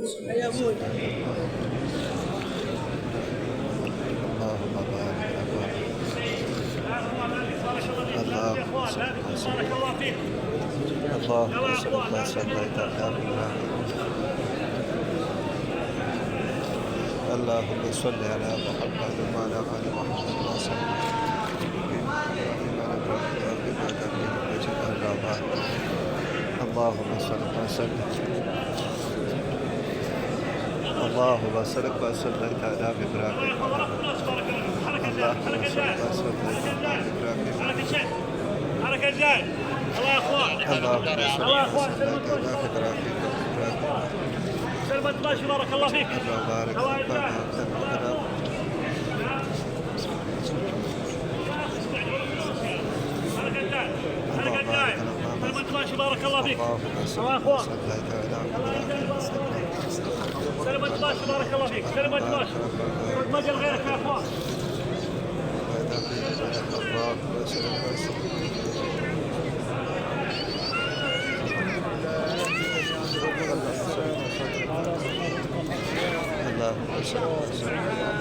يا ابوي. اللهم بارك اللهم بارك الله فيك. اللهم صل وسلم على اللهم صل على محمد وعلى ال محمد وسلم اللهم صل وسلم اللهم صل وسلم على ابراهيم اللهم صل وسلم على ابراهيم حركة جاي. الله يا اخوان. اللهم صل الله يا اخوان. وسلم على ابراهيم سلمت ماشي. بارك الله فيك. الله بارك الله فيك يجزاك. حركة جاي. حركة جاي. سلمت ماشي. بارك الله فيك. اللهم صل الله يا اخوان. وسلم على ابراهيم سلمت ماشي. بارك الله فيك. سلمت ماشي. ما جا غيرك يا اخوان. اللهم صل وسلم اللهم صل وسلم